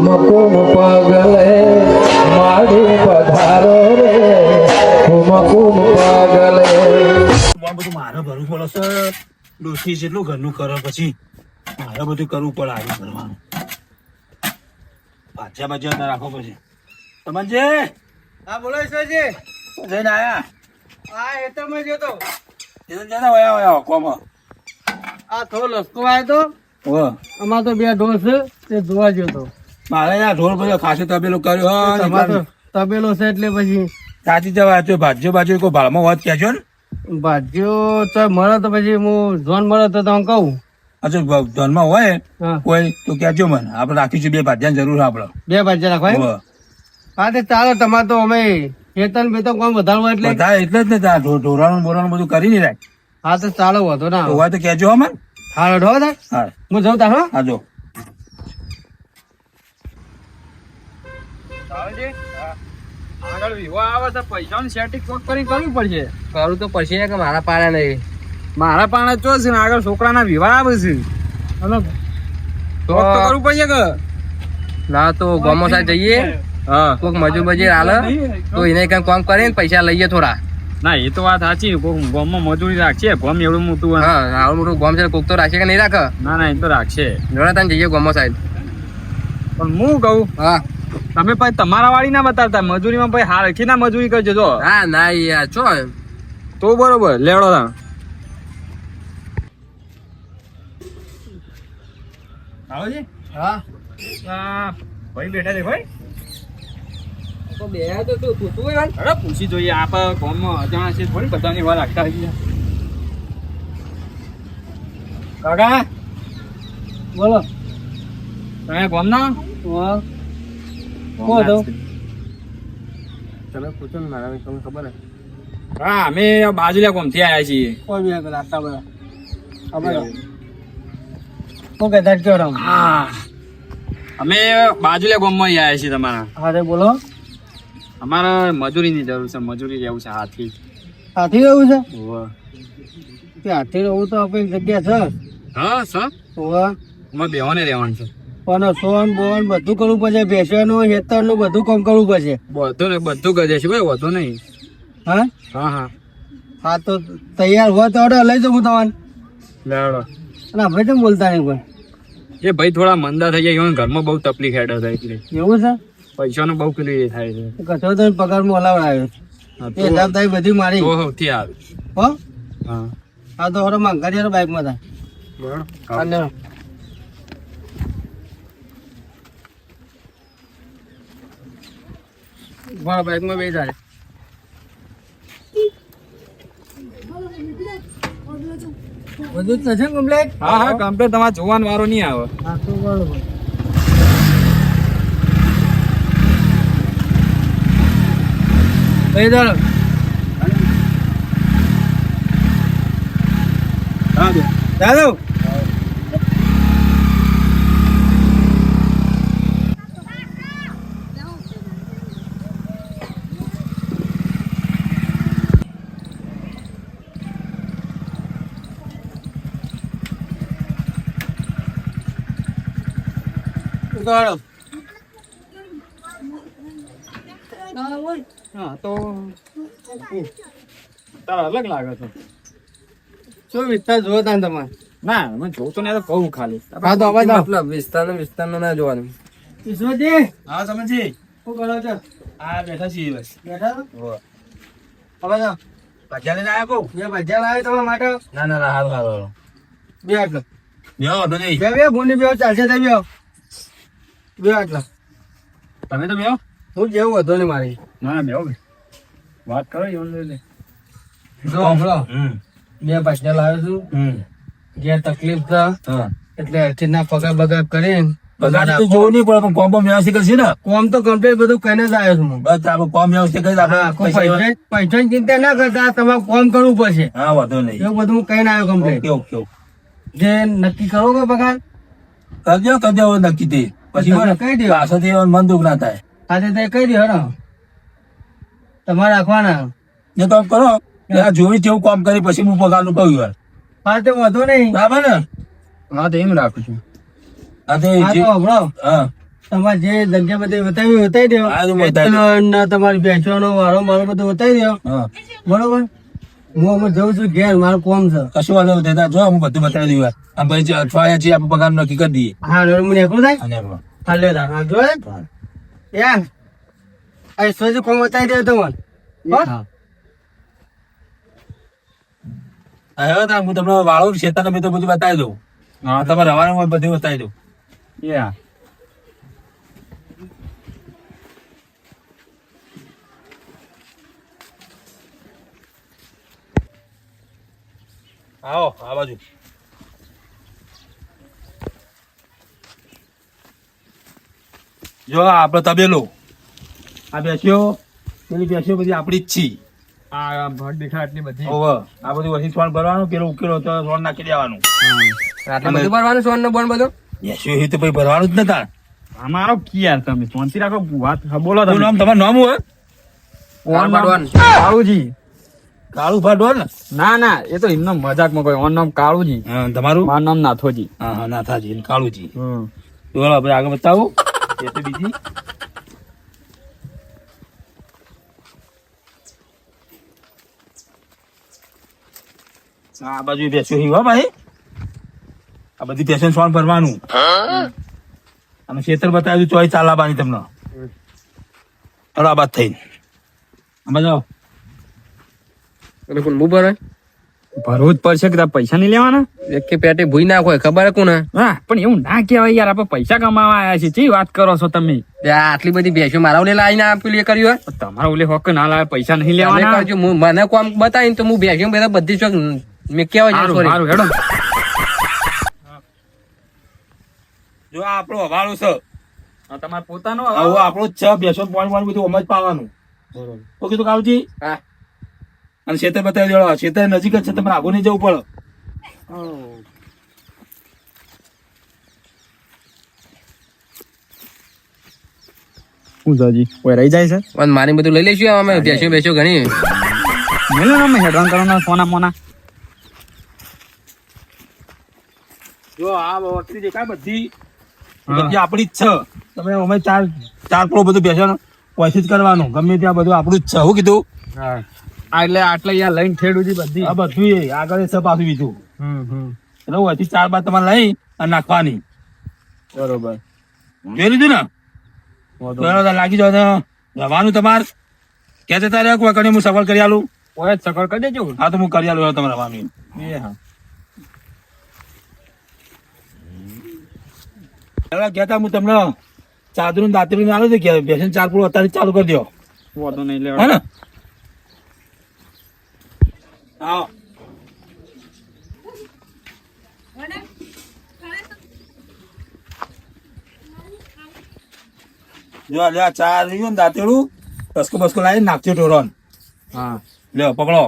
કુમકુમ પગલે માડી પધારો રે કુમકુમ પગલે. બધું મારે ભરવું પડે છે. ડોસી જેટલું ઘરનું કરે પછી મારે બધું કરવું પડે. આગળ કરવાનું બાજા ના રાખવો પછી તમને. હા બોલો ઈશ્વરજી. જઈને આયા હા એ તો મેં જોતો. કોમ આ થોડો લસકો આવ્યો તો અમાર તો બે ઢોર છે તે જોવા જોતો. મારે યાર ઢોર બધો ખાસો તબેલો કર્યો. તમારો તબેલો છે એટલે પછી સાચી જવા ભાજ્યો બાજુ કોઈ ભાડમાં વાત કહેજો ને. ભાજ્યો તો મળે તો પછી હું જોન મળે તો તમને કહું. અચ્છા ધનમાં હોય હા કોઈ તો કહેજો મને. આપણે રાખીશું બે ભાજ્યાની જરૂર આપડે. બે ભાજ્યા રાખવા એમ? હા તે ચાલો. તમારે તો અમે ખેતર બેતર કોમ વધારવું એટલે બધા એટલે જ ને ત્યાં ઢોરાનું બોરાનું બધું કરી નહીં રાખ. હા તો ચાલો વધો ના હોય તો કહેજો હો મને. હા ઢો થાય. હા હું જઉં તા. હા હા જો આગળ વિવાહ આવે તો પૈસાનું સેટિંગ કોક કરીને કરવું પડશે. કરવું તો પડશે કે મારા પાડા નહીં. મારા પાડા ચો છે ને આગળ છોકરાના વિવાહ આવે છે. હલો તો કરવું પડશે કે ના તો ગોમો સાહેબ જઈએ. હા કોક મજૂર બજૂર હાલે તો એને કઈ કામ કરીને પૈસા લઈએ થોડા. ના એ તો વાત સાચી. ગોમમાં મજૂરી રાખશે. ગોમ એવડું મોટું. હા આવડું મોટું ગોમ છે. કોક તો રાખશે કે નહીં રાખે? ના ના એ તો રાખશે. જોડા તને જઈએ ગોમો સાહેબ. પણ હું કહું હા તમે પછી તમારા વાળી ના બતાવતા. મજૂરીમાં પછી હારખી ના મજૂરી કરજો. જો હા ના યાર છો તો બરોબર લેવડો તા. આવજી. હા ભાઈ બેઠા છે ભાઈ. તો બે તો તું અરે પૂછી જોઈએ. આપણે ગામમાં અજાણા છે થોડી બધાની વાર રાખતા હોય. કાકા બોલો. તમે ગામના હા કોણ હતો? તમે પૂછો ને. મારા તમને ખબર હે? હા અમે બાજુલા ગામથી આવ્યા છીએ. કોઈ બી આગળ આટલા બધા ખબર હું કહેતા કેવો રહું? હા અમે બાજુલા ગામમાં આવ્યા છીએ તમારા. હા રે બોલો. અમારે મજૂરીની જરૂર છે. મજૂરી રહેવું છે. હાથી હાથી રહેવું છે? તે હાથી રહેવું તો આપણે એક જગ્યા છે. હા સર હોવા અમારે બેવાને રહેવાનું છે. પણ સોન બોન બધું કરવું પડશે. ભેંસવાનું હેતરનું બધું કામ કરવું પડશે. બધું ગજે છે ભાઈ. વધુ નહીં. હા હા હા હા તો તૈયાર હોય તો ઓર્ડર લઈ જાઉં હું તમારે. લેવડો. અને આપણે કેમ બોલતા નહીં કોઈ? એ ભાઈ થોડા મંદા થઈ ગયા. ઘરમાં બહુ તકલીફ હેડ થાય એટલે એવું છે? પૈસાનું બહુ પેલું થાય છે. કચો તો પગારમાં હલાવડાવ્યો એ જવાબદારી બધી મારી. તો સૌથી આવે. હો હા હા તો હરો માંગા બાઇકમાં થાય. અને મારા બાઇકમાં બે જાય. બધું જ છે કમ્પ્લેટ? હા હા કમ્પ્લીટ. તમારે જોવાનો વારો નહીં આવે. હા તો બરોબર. ભાઈ ચાલો. ચાલો ઉગાડો. હા તો તારા અલગ લાગે છે. શું વિસ્તાર જોવો તા તમારે? ના મને જોતો ને તો કહું ખાલી. હા તો અવાજ મતલબ વિસ્તાર ના જોવાનું. ઈશ્વરજી હા સમજી. શું કરો છો? હા બેઠા છીએ બસ. બેઠા છો? હવે જાઓ. ભજીયા લઈને આવ્યા કહું. બે ભજીયા લાવ્યો તમારા માટે. ના ના ના હારું હારું. બે આટલા. બેહો તો નહીં. બે ભૂની બે ચાલશે તે બે. બે આટલા. તમે તો બેહો. હું જેવું હતો ને મારી. ના ના બેહો. વાત કરો ઈવન. જો હમણો બે ભજીયા લાવ્યો છું. જે તકલીફ છે એટલે અઠીના પગાર બગાર કરીને બધા તો જોવું નહીં પડે પણ કોમ વ્યવસ્થિત કરશે ને. કોમ તો કમ્પ્લીટ બધું કહીને જ આવ્યો છું હું. બસ આપણે કોમ વ્યવસ્થિત કરી આપણે પૈસાની ચિંતા ના કરતા તમારે કોમ કરવું પડશે. હા વાંધો નહીં. એવું બધું હું કહીને આવ્યો કમ્પ્લીટ. ઓકે ઓકે જે નક્કી કરો કે પગાર કરજો નક્કી તે પછી તમે કહી દો. પાછળથી મન દુઃખ ના થાય. આજે તે કહી દો હરો તમારે રાખવાના. એ તો કરો જોઈ જેવું કામ કરી પછી હું પગાર નું કહ્યું યાર. હા તો વધુ નહીં. બરાબર ને? હા તો એમ રાખું છું. હા તો હા તો હમણાં હા તમારે જે જગ્યા બધી બતાવી બતાવી દો. હા, તો બતાવી દો. ના તમારી બેસવાનો વાળો મારો બધું બતાવી દો. હા બરોબર. હું અમે જઉં છું ઘેર, મારું કોમ છે. કશું વાંધો નહીં દાદા. જો હું બધું બતાવી દઉં યાર. આમ ભાઈ જે અઠવાડિયા છે આપણે પગાર નક્કી કરી દઈએ. હા હવે હું નીકળું થાય. અને આપણો. હા લે તાર. હા, જોઈ. યાર આ સોજો કોમ બતાવી દો તમને. હો? હવે તો હું તમને વાળો શેતાને મેં તો બધું બતાવી દઉં. હા તમારે રવાનું હોય બધું બતાવી દઉં. આવો આ બાજુ. જો આ આપણો તબેલો. આ બેસ્યો પેલી બેસ્યો બધી આપણી જ છે. આ ભટ દેખાય એટલી બધી. ઓવે. આ બધું વહી સોન ભરવાનું, પેલો ઉકેલો તો સોન નાખી દેવાનું. આટલું બધું ભરવાનું સોન ને બોન બધું બેસ્યો એ તો ભાઈ ભરવાનું જ નતા. અમારો કી યાર તમે શાંતિ રાખો વાત. હા, બોલો શું તમે. નામ તમારું નામ હોય? કોણ પાડવાનું કાળુજી. કાળુ ભાડવા ને? ના ના એ તો એમનો મજાકમાં કોઈ ઓન નામ કાળુજી. હા તમારું? મારું નામ નાથોજી. હા હા નાથાજી ને કાળુજી. બોલો આપણે આગળ બતાવો. એ તો બીજી. આ બાજુ બેસ્યો હી હો ભાઈ. આ બધી પેશન સોન ભરવાનું. અને ખેતર બતાવ્યું ચોઈ ચાલાબાની તમને. હલો આ બાદ થઈને આમાં જાઓ. એટલે કોણ હું ભરાય ભરવું જ પડશે કે તાર પૈસા નહીં લેવાના. એક કે પેટે ભૂઈ નાખો ખબર કોણ હા પણ એવું ના કહેવાય યાર, આપણે પૈસા કમાવા આવ્યા છીએ. ચી વાત કરો છો તમે? આટલી બધી ભેંસો મારા ઓલે લાવીને આપેલું એ કર્યું હોય. તમારા ઓલે હોક ના લાવે, પૈસા નહીં તમે લેવાના. કરજો, મને કોમ બતાવીને તો હું ભેંસો બધા બધી ચોક મેં કેવાય સારું સોરી સારું હેડો. જો આ આપણો હવાળો છે. તમારે પોતાનો આવો આપણો જ છે. બેસો પાણી બધું ઓમ જ પાવાનું. ઓકે કીધું કાળુજી? હા અને ખેતર બતાવી દેવા. ખેતર નજીક જ છે, તમારે આગળ નહીં જવું પડે. શું જાજી કોઈ રહી જાય છે? અને મારી બધું લઈ લઈશું અમે ભેંસો ભેંસો ઘણી મેલો ને અમે હેડવાન કરવાના ફોના મોના. જો આ વસ્તુ દેખાય બધી બધી આપણી જ છે. તમે અમે ચાર પોળો બધું બેસો પછી જ કરવાનું. ગમે ત્યાં બધું આપણું જ છે. શું કીધું? હા એટલે આટલે યાર લઈને ઠેડું છે બધી. આ બધું એ આગળ છે પાછું બીજું. એટલે અહીંથી 4 બાદ તમારે લઈ અને નાખવાની. બરોબર. જોઈ લીધું ને? બરાબર લાગી જાવ ને રવાનું તમારે ક્યાં જતા રહ્યા કોઈ કણી હું સફળ કરી આલું. ઓય સકળ કરી દેજો. હા તો હું કરી આલું તમારે રવાનું. એ હા ગયા તા હું તમને ચાદરું દાતરું આલું છે કે બેસન 4 પૂરો અત્યારે ચાલુ કરી દો. વાંધો નહીં હે લેવા. ને? હા જો લે આ 4 રહ્યું ને દાંતેડું બસકો બસકો લાવી નાખજો ટોરોન. હા લ્યો પકડો.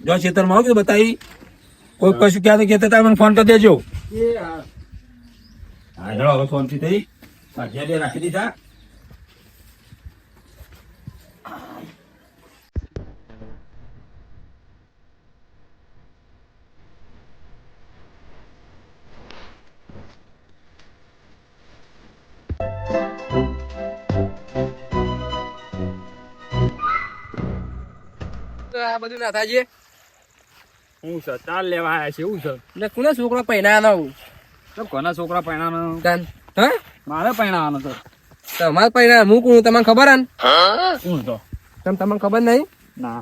જો ખેતરમાં આવું કે બતાવી કોઈ કશું ક્યાં તો કહેતા હતા મને ફોન કરી દેજો. હા હેડો હવે ફોનથી થઈ ભાજ્યા બે રાખી દીધા. આ બધું ના થાય હું છે ચાલ લેવા આવ્યા છે એવું છે. એટલે કોને છોકરો પહેણાવાનો તો કોના છોકરા પૈણાનો? તાન હા મારે પૈણાવાનો તો. તમારે પહેણા હું કોણ તમને ખબર હે ને? શું તો? તમને ખબર નહીં? ના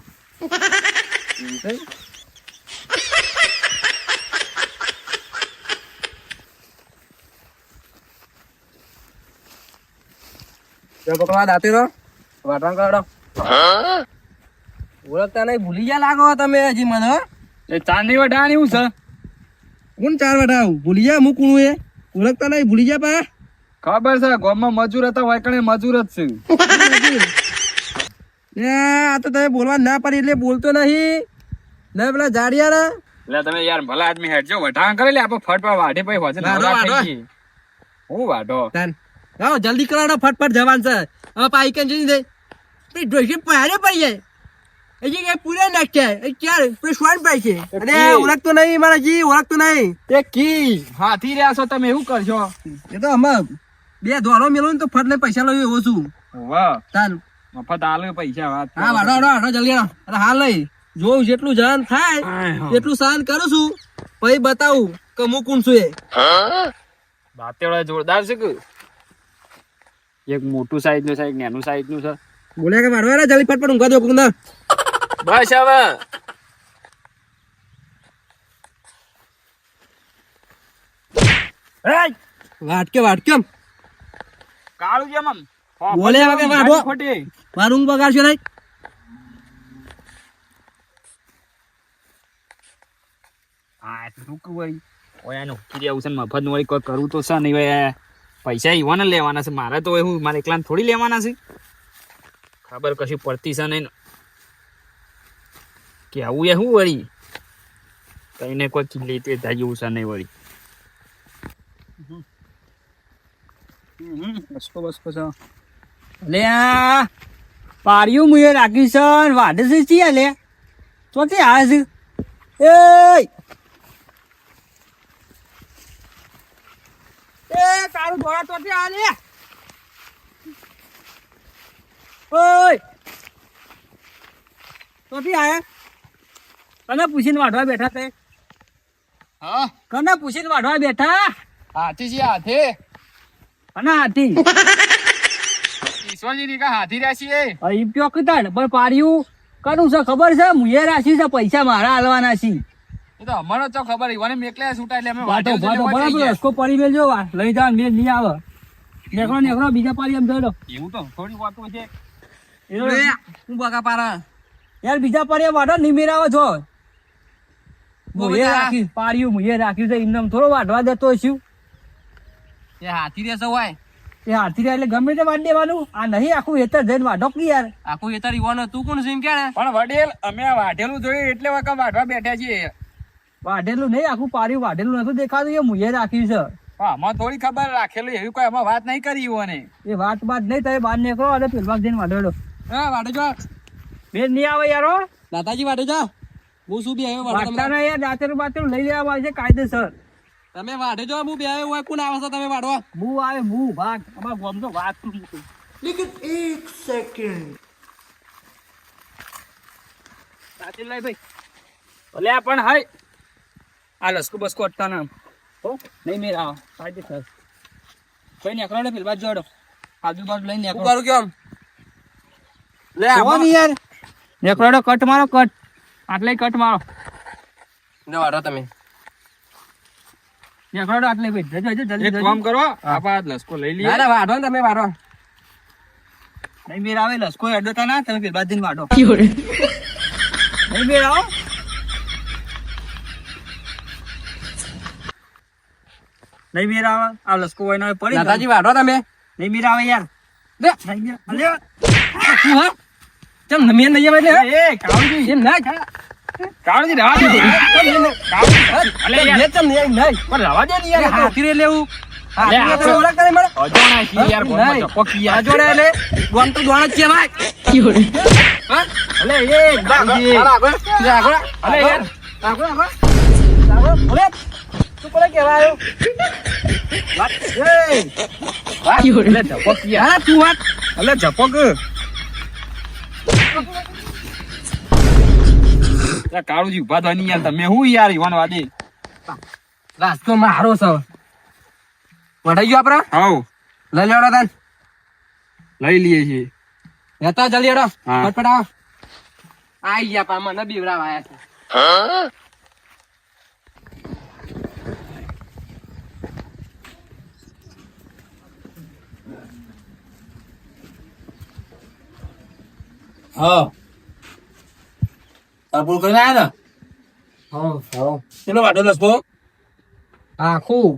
પકડવા દાતી રહો વાટણ કાઢો ઓળખતા નહીં ભૂલી ગયા લાગો તમે હજી મને હો? એ ચાંદની વઢાણી એવું છે. કોણ 4 વટાવ ભૂલી ગયા હું કોણ એ ઓળખતા નહીં ભૂલી ગયા પા ખબર છે ગામમાં મજૂર હતા હોય કણે મજૂર જ છે. આ તો તમે બોલવા ના પડી એટલે બોલતો નહીં ને પેલા જાડિયા એટલે તમે યાર ભલા આદમી હેડજો વઢાણ કરે લે આપણે ફટવા વાઢે પછી હોજે વાઢો, નવરા થઈ વાઢો. ગઈ. હું વાઢો આવો જલ્દી કરાડો ફટફટ જવાન છે હવે પાઈ કે જઈ દે ડોસી પહેરે પડી જાય એ જે કઈ પૂરે નાખ્યા એ ચાર પેલું શ્વાન પાય છે અરે ઓળખતો નહીં મારા જી ઓળખતો નહીં તે કી હાથી રહ્યા છો તમે એવું કરશો એ તો અમે બે ધોરો મેલો ને તો ફટ ને પૈસા લઈ એવો છું વાહ ચાલ મફત આલે પૈસા વાત હા વાડો જલ્દી આવો. અરે હાલ લઈ જોઉં જેટલું જાન થાય એટલું સહન કરું છું પછી બતાવું કે હું કોણ છું એ બાતેડા જોરદાર છે કે એક મોટું સાઈઝ નું છે એક નાનું સાઈઝ નું છે બોલ્યા કે વાડવા જલ્દી ફટ ઊંઘા દો કુંદા બસ હવે વાટકે કાળું જેમ આમ બોલે હવે કે વાડો ખોટી મારું ઊંઘ બગાડશો નહીં હા શું કહેવાય ઓય આનો કીધી આવું છે ને મફત નું વળી કોઈ કરવું તો છે નહીં ભાઈ પૈસા ઈવાને લેવાના છે મારે તો એવું મારે એકલા થોડી લેવાના છે ખબર કશું પડતી છે નહીં કે આવું એ શું વળી કઈને કોઈ કિલ્લી તે થાય એવું છે નહીં વળી બસકો છે લે આ પાર્યું મુએ રાખી છે વાડે છે ચિયા લે તો તે આ છે એ તારું ધોળા તો તે આ લે ઓય તો તે આયા કને પૂછીને વાઢવા બેઠા તે હા કને પૂછીને વાઢવા બેઠા હાથી છે હાથે અને હાથી ઈશ્વરજી ની કા હાથી રાશી એ ઈ પ્યો કીધા પણ પાર્યું કનું છે ખબર છે મુએ રાશી છે પૈસા મારા હાલવાના છે એ તો અમારો તો ખબર ઈવાને મેકલે છૂટા એટલે અમે વાટો બરાબર રસ્કો પડી મેલજો લઈ જા મેલ નહીં આવે નેકરો બીજા પાડી એમ જોડો એવું તો થોડી વાતો છે હું બગા પારા યાર બીજા પાડી વાટો નહીં મેરાવો છો મુએ રાખી પાર્યું મુએ રાખ્યું છે એમને થોડો વાટવા દેતો છું એ હાથી રહેશે હોય એ હાથી રહ્યા એટલે ગમે તે વાટ દેવાનું આ નહીં આખું હેતર જઈને વાઢો કે યાર આખું એ તારી વાનો તું કોણ છે એમ કે પણ વડેલ અમે આ વાઢેલું જોયું એટલે વખત વાઢવા બેઠા છીએ વાઢેલું નહીં આખું પાર્યું વાઢેલું નતું દેખાતું એ મુએ રાખ્યું છે આમાં થોડી ખબર રાખેલું એવી કોઈ આમાં વાત નહીં કરી ને એ વાત નહીં તમે બહાર નીકળો અને પેલવા જઈને વાઢો હા વાડે જો બેન નહીં આવે યારો દાદાજી વાડે જા હું શું બી આવ્યો વાઢતા ના યાર દાંતેરું બાતેરું લઈ લેવા આવે છે કાયદેસર તમે વાડે જો હું બી આવ્યો હોય કોણ આવે છે તમે વાડવા હું આવે હું ભાગ અમારા ગામ તો વાત કરું લેકિન 1 સેકન્ડ સાચી લઈ ભાઈ ભલે પણ હાય આ લસકો બસકો અટતા ના હો નહીં મેરા કાયદેસર કોઈ નેકરો ને પેલવા જોડો આજુબાજુ લઈને નેકરો કરું કેમ લે આવો ને યાર નેકરોડો કટ મારો કટ આટલે કટ મારો ને વાડો તમે નેકરોડો આટલે ભાઈ જજો જલ્દી એક કામ કરો આપા લસકો લઈ લઈએ ના વાડો ને તમે વાડો નહીં મેરા આવે લસકો અડતા ના તમે પેલવા જઈને વાડો નહીં મેરા આવો નહીં મેરા આવે આ લસકો હોય ના પડી દાદાજી વાડો તમે નહીં મેરા આવે યાર લે નહીં મેરા તું હા ચમ મેં નહીં આવે એટલે એ કાવજી એમ ના કાવજી રવા દે અલે યાર લે ચમ નહીં નહીં પણ રવા દે ને યાર હાથી રે લેવું લે, હાથી રે ઓળખ કરે મારે અજોણા છે યાર ગોમમાં નહીં. ચપકી યાર જોડે એટલે ગોમ તો દોણ જ છે ભાઈ હા અલે એ કાવજી આગળ આગળ અલે યાર આગળ ઓલે તું કોને કહેવા આવ્યો અલે ચપકી યાર હા તું વાત અલે ચપક કાળુજી ઉભા થવા નહીં યાર તમે હું યાર ઈવાન વાદે રાસ્તો મારો છે વઢાઈ ગયો આપડે હાઉ લઈ લેવડો તન લઈ લઈએ છીએ હેતા જલ્દી હેડો હા. ફટફટ આવો આઈ ગયા પા મને બીવરાવા આયા છે હા તારપુર કરીને આયા હા ને ચલો વાટો લસકો આખું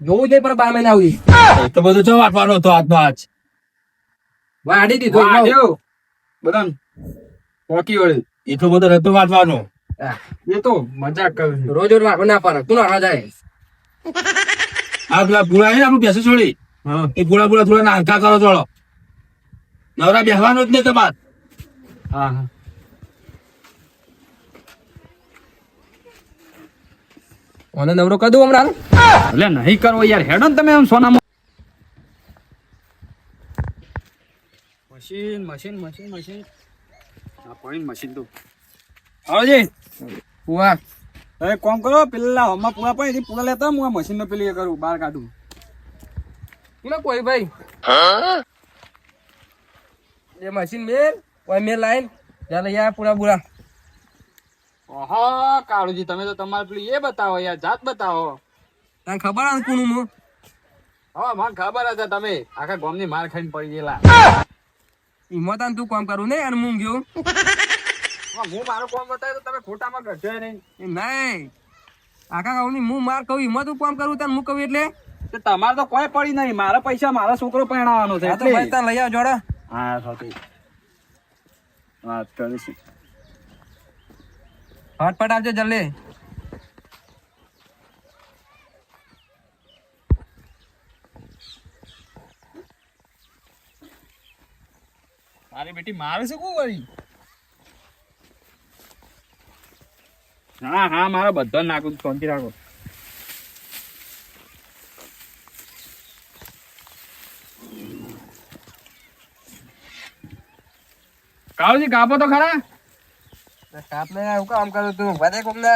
જોવું જોઈએ પણ 12 મહિના આવી તો બધું ચો વાટવાનો હતો આજનો આજ વાડી દીધો વાડ્યો બધા પોકી વળી એટલું બધું નતું વાટવાનું એ તો મજાક કરું છું રોજ રોજ વાટો ના પાડે તું ના જાય આ પેલા ભૂળા છે ને આપણું બેસે છોડી એ ભૂળા થોડા નાનકા કરો થોડો નવરા બેસવાનું જ નહીં તમારે હા હા ઓને નવરો કરી દઉં હમણાં. એટલે નહીં કરવો યાર, હેડો ને તમે આમ સોનામાં. મશીન મશીન મશીન મશીન આ પાણી મશીન તો આવજે. પુઆ હવે કોમ કરો, પેલા હમણાં પૂરા પડી પૂરા લેતા હું આ મશીન નો પેલી એ કરું, બહાર કાઢું. પેલો કોઈ ભાઈ એ મશીન મેલ કોઈ મેલ લાઈન ત્યાં લઈ આવ્યા પૂરા બુરા. ઓહો કાળુજી, તમે તો તમારે પેલી એ બતાવો યાર, જાત બતાવો. તને ખબર આવે કોનું હું? હા મને ખબર હતી, તમે આખા ગામની માર ખાઈને પડી ગયેલા. હિંમત તું કામ કરું નહીં અને હું ગયો હું મારું કામ બતાવ્યું તો તમે ખોટામાં કરશો નહીં. એ નહીં આખા ગામની હું માર કહું હિંમત હું કામ કરું તને હું કહું એટલે તો તમારે તો કોઈ પડી નહીં, મારા પૈસા મારા છોકરો પહેણાવવાનો છે આ તો ભાઈ તને લઈ આવ જોડે. હા સાચી વાત કરીશું. ફટફટ આવજો જલ્દી. મારી બેટી મારે શું કહું વળી? હા હા મારા બધા નાખું, શાંતિ રાખો. કાળુજી કાપો તો ખરા. કાપ ને એવું કામ કરું તું વધે કોમ ને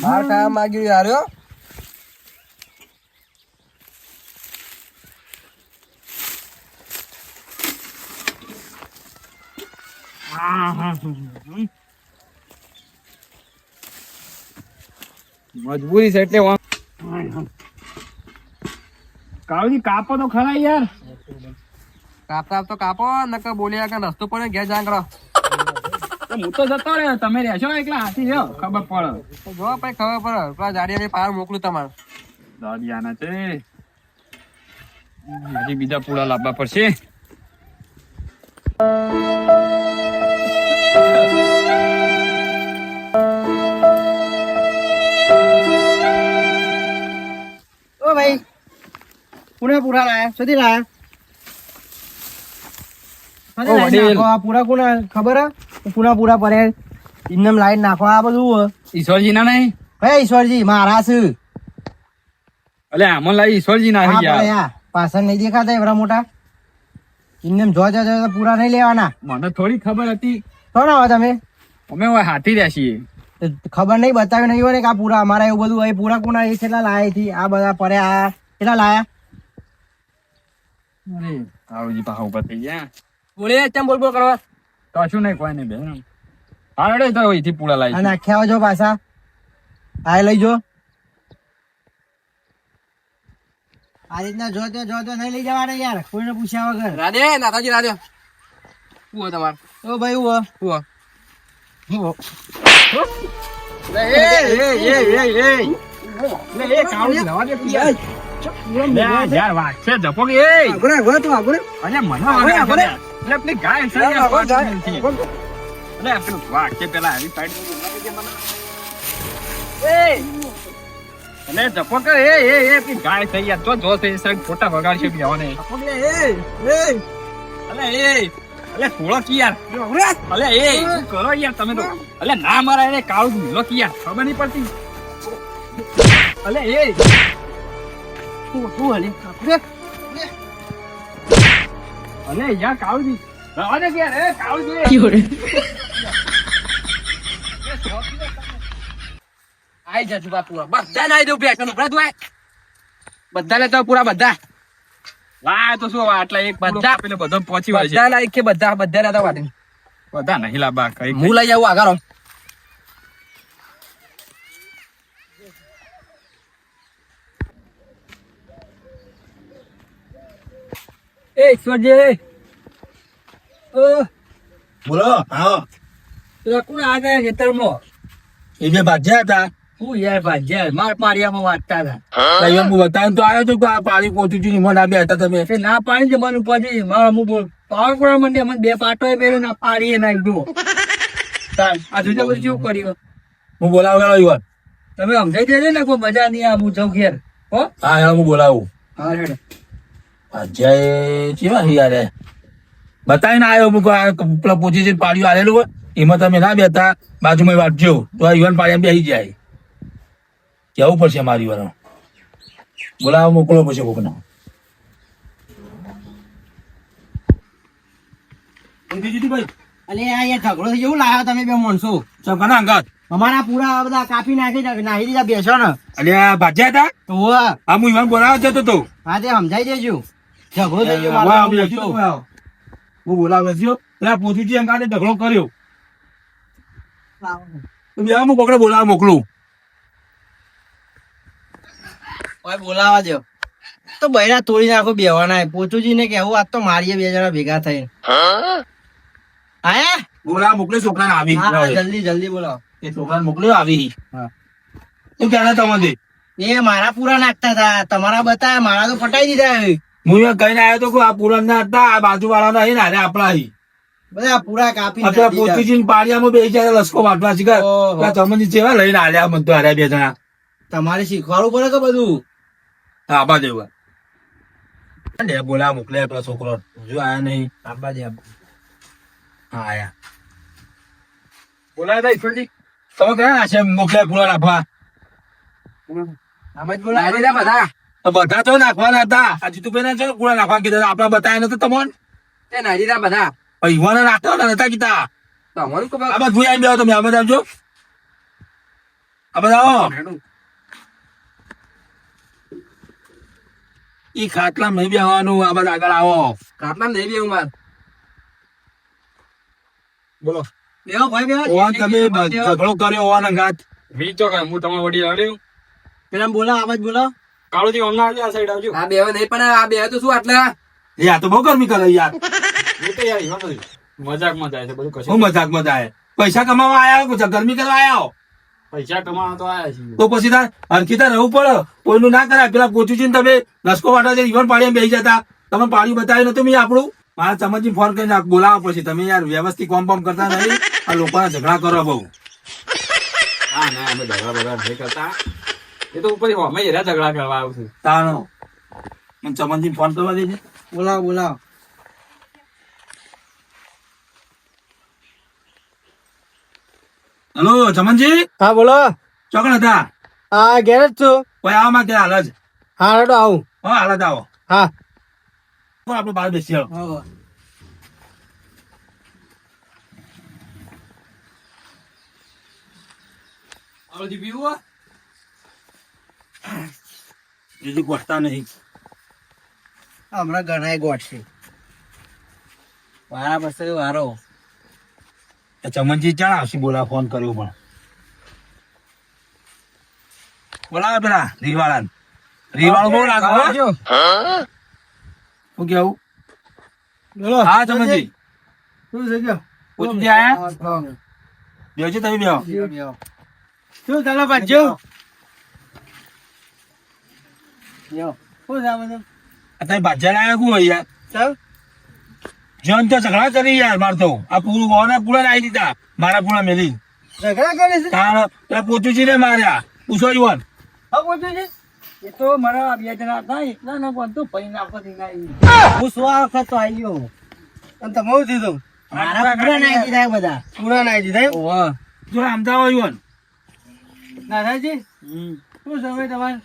માર કામ માંગ્યું યાર હો. મજબૂરી છે એટલે કાળુજી કાપો તો ખરા યાર. કાપતા તો કાપો નકર બોલ્યા કે રસ્તો પડે ઘેર જાણ કરો. હું તો જતો રહ્યો, તમે રહેશો એકલા હાથી રહ્યો, ખબર પડે. જો ભાઈ ખબર પડે પેલા જાડિયા પાર મોકલું તમારે. દાદિયાના છે હજી બીજા પૂળા લાવવા પડશે. ઓ ભાઈ પૂરા લાયા સુધી લાયા પૂરા કોના ખબર હે? પૂરા પડે ઇન્નમ લાઈન નાખો આ બધું ઈશ્વરજી ના નહીં, હે ઈશ્વરજી મહારાજ એટલે આમાં લાવી ઈશ્વરજી ના આવી ગયા. પાછળ નહીં દેખાતા એવડા મોટા ઇન્નમ જો પૂરા નહીં લેવાના. મને થોડી ખબર હતી, કોણ આવો તમે? અમે હવે હાથી રહ્યા છીએ. ખબર નહીં બતાવ્યું નહીં હોય ને કે આ પૂરા અમારા એવું બધું હોય. પૂરા કોના એ કેટલા લાયા થી આ બધા પડે આ કેટલા લાયા? અરે કાળુજી પાછા ઉભા થઈ ગયા. બોલે ચમ બોલ બોલ કરવા. કશું નહીં, કોઈ નહીં બેન. હા રેડે તો અહીંથી પૂળા લાવી. અને આખ્યા આવજો પાછા આ લઈ જો. આ રીતના જો તો નહીં લઈ જવાના યાર, કોઈને પૂછ્યા વગર. રાધે નાતાજી રાધે. શું હોય તમારે? ઓ ભાઈ હું શું હોય? ફોટા વગાડશે થોડો કી યાર. અલે એ શું કરો યાર તમે તો? અલે ના મારા એને કાળું મિલો કી યાર, ખબર નહીં પડતી. અલે એ અલે યાર કાળુજી રવા દે યાર. એ કાળુજી આઈ જજો બાપુ બધા નાઈ દઉં પેશન ઉપર તું બધા લેતા પૂરા બધા વાહ તો શું આટલા એક બધા પેલે બધો પહોંચી વળે છે. બધા લાઈક કે બધા લેતા વાટી બધા નહીં લાબા કઈ હું લઈ આવું આગળ. એ ઈશ્વરજી બોલો. હા પેલા કોણ આગળ ખેતરમાં એ બે ભાજ્યા હતા. હું યાર ભાજ્યા માર પારિયામાં વાંચતા હતા. હું બતાવીને તો આવ્યો છું કે આ પાણી પહોંચ્યું છું. એમાં ના બે હતા તમે. તે ના પાણી જવાનું પછી મારા અમુક પાવર કરવા માંડે મને બે પાટો પહેર્યો ના પાડીએ નાખ દો. આ જોજો બધું શું કર્યું હું બોલાવું યુવાન. તમે સમજાઈ દેજો ને કોઈ મજા નહીં આ હું જાઉં ઘેર હો. હા યાર હું બોલાવું. હા રેડો ભાજ્યા કેવા યાર બતાવીને આવ્યો. હું પેલા પોચી પાડ્યું આલેલું હોય એમાં તમે ના બેતા બાજુમાં વાંચજો તો આ યુવાન પાડ્યા બેસી જાય. કેવું પડશે મારી વાર બોલાવો મોકલો પછી કોકને ભાઈ અલે આ યાર ઝઘડો થઈ જેવું લાવ્યો તમે બે માણસો ચમકાના અંગાત અમારા પૂરા બધા કાપી નાખી દીધા બેસો ને અલ્યા ભાજ્યા હતા તો હોવે. આ હું ઈવાન બોલાવવા જતો તો હા તે સમજાઈ દેજો ઝઘડો થઈ ગયો વાહ, મારો. બેસી તો વાહ. હું બોલાવે છે પેલા પોતુજી અંગાતે ઢગલો કર્યો તો બે હું કોકને બોલાવવા મોકલું ઓય બોલાવા દો તો બૈરા તોડી નાખો બેવાના પોતુજી ને કેવું આજ તો મારીએ બે જણા ભેગા થઈને આયા બોલાવવા મોકલે છોકરાને આવી હા જલ્દી જલ્દી બોલાવો એ છોકરાને મોકલ્યો આવી હા. શું કહેતા તમને એ મારા પૂરા નાખતા હતા તમારા બતાવ્યા મારા તો પટાઈ દીધા હવે. હું અહીંયા કહીને આવ્યો તો કે આ પુરાણના હતા આ બાજુ વાળાના અહીં ને આપણા અહીં બધા પૂરા કાપી આપણા પોતુજી પાડિયામાં બે જણા લસકો વાટવા શીખર ઓહો. ચમનજી જેવા લઈને આલ્યા મને તો હાર્યા બે જણા તમારે શીખવાડવું પડે કે બધું આબા જેવા બોલા મોકલ્યા પેલા છોકરો હજુ આયા નહીં આબા દે હા આયા બોલાય ઈશ્વરજી તમે કયા છે મોકલ્યા પૂરા નાખવા આમ જ બોલા બધા તો બધા તો નાખવાના હતા આ જીતુભાઈ ના છે પૂરા નાખવા કીધા આપણા બતાવ્યા નતા તમને એ નારીરા બધા યુવાના નાખવાના નતા કીધા તમારું ખબર આ બધું આવીને બેહો તમે આ બધા આવજો આ બધા આવો ઈ ખાટલા નહીં બેહવાનું આ બધા આગળ આવો કાપના નહીં બી માર બોલો બેહો ભાઈ બેહો ઓવાન તમે ઝઘડો કર્યો ઓવાન અંગાત વીચો કે હું તમારા વડી લડ્યું પેલા બોલા આવાજ બોલો કાળુજી હમણાં આવજો આ સાઈડ આવજો આ બે નહીં પણ આ બે તો શું આટલા એ આ તો બહુ ગરમી કરે યાર હું તો યાર એમાં નથી મજાકમાં જાય છે બધું કશું હું મજાક મજા આવે પૈસા કમાવા આયા કે ગરમી કરવા આયા હો? પૈસા કમાવા તો આયા છીએ તો પછી તાર હરખીતા રહેવું પડે કોઈનું ના કરાય પેલા પોચુજી તમે લસકો વાટા છે ઈવન પાડી બેસી જતા તમે પાડી બતાવ્યું નતું મેં આપણું મારા ચમચી ફોન કરીને બોલાવો પછી તમે યાર વ્યવસ્થિત કોમ કોમ કરતા નહીં આ લોકોના ઝઘડા કરો બહુ હા ના અમે ઝઘડા નહીં કરતા એ તો ઉપર અમે હેરા ઝઘડા કરવા આવું છું તાનો મને ચમચી ફોન કરવા દેજે બોલાવો બોલાવો હલો ચમનજી હા બોલો ચોકણ હતા હા ઘેર જ છું કોઈ આવા માં હાલ જ હા રેડો આવું હા હાલ જ આવો હા આપણે બહાર બેસી આવો આવડી પીવું બીજું ગોઠતા નહીં હમણાં ઘણા ગોઠશે વારા પછી વારો ચમનજી ચાણ આવશે બોલા ફોન કર્યો પણ બોલાવે પેલા રીવાળા રીવાળો બહુ લાગે હો. શું કેવું બોલો હા ચમનજી શું થઈ ગયો પોચુજી આયા બેજો તમે બેહો શું ચાલો પાછો શું થાય બધું અત્યારે ભાજ્યા આયા શું હોય યાર ચાલ જન તો ઝઘડા કરી યાર માર તો આ પૂરું ગોના પૂરા આવી દીધા મારા પૂરા મેલી ઝઘડા કરે છે તાણ પેલા પોચુજી ને માર્યા પૂછો યુવાન હા પૂછ્યું છે એ તો મારા બે જણા હતા એટલા ન પણ તું પૈ નાખો હું સો વખત તો આવી ગયો અને તમે શું થયું મારા પૂરા નાખી દીધા બધા પૂરા નાખી દીધા જો અમદાવાદ યુવાન દાદાજી શું સમય તમારે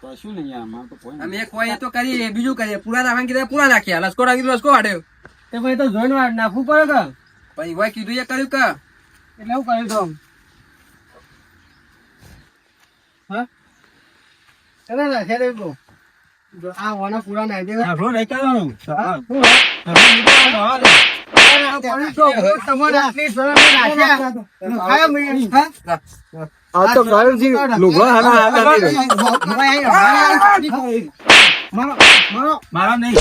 કશું નહીં આમાં તો કોઈ અમે કોઈ તો કરીએ બીજું કરીએ પૂરા નાખવા કીધા પૂરા નાખ્યા લસકો રાખી લસકો વાટ્યો તે ભાઈ તો જોઈને નાખવું પડે કે પછી ભાઈ કીધું એ કર્યું કે એટલે હું કર્યું તો હા એને નાખ્યા રે તો આ વાના પૂરા નાખી દેવા આપણો નહીં કરવાનું તમારે આટલી સરળ નાખ્યા આ તો કર્યું છે લુગડા હાના મારા નહીં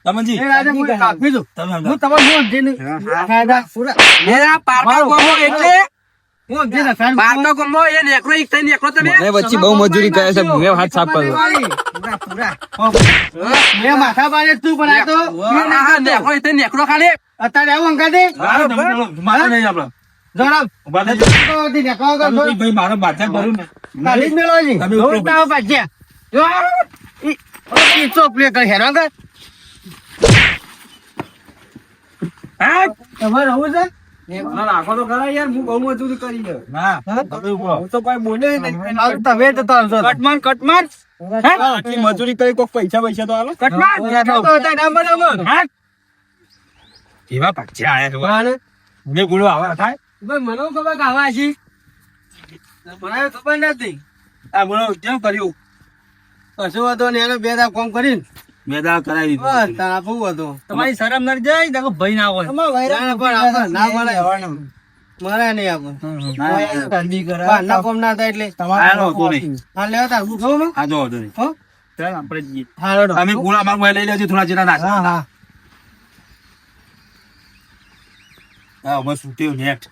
તમનજી તમે મેરા પારકા ગોમો એટલે પારકા ગોમો એ નેકરો એક થઈ નેકરો તમે મને વચ્ચે બહુ મજૂરી કરે છે મેં હાથ સાફ કર્યો માથા પાડે તું પણ આ તો હા નેકરો એક થઈ નેકરો ખાલી અત્યારે આવું અંકાતે મારા નહીં આપડે જરા ઉભા થઈ જાઓ. ભાઈ મારો બાચા કર્યું ને કાલી જ મેળવજી તમે ઉપરો પાછ્યા પ્લે કર હેરાન કર હા તમારે આવું છે ના નાખો તો ખરા યાર હું બહુ મજૂરી કરી છે ના તમે ઉભો. હું તો કોઈ બોલે નહીં તમે તો ચાલશો કટમાર આટલી મજૂરી કરી કોક પૈસા તો આલો કટમાર હા એવા પક્ષી આયા છે મેં ગુણો આવા થાય મને ખબર કે આવા છે મને ખબર નથી આ ગુણો કેમ કર્યું કશું હતો ને એને બે દાવ કામ કરીને મેં દા કરાવી બસ દીધું તારા બહુ હતો તમારી શરમ નડી જાય ને ભાઈ ના હોય ના મળે મળે નહીં આપણે ના કોમ ના થાય એટલે આનો હતો નહીં હા લેવા તાર હું ખાઉં આ જો હતો નહીં હો ચાલ આપણે જઈએ હા રેડો અમે ગુણા માં લઈ લેજો થોડા જેના નાખ હા હા હા બસ ઉઠ્યો નેટ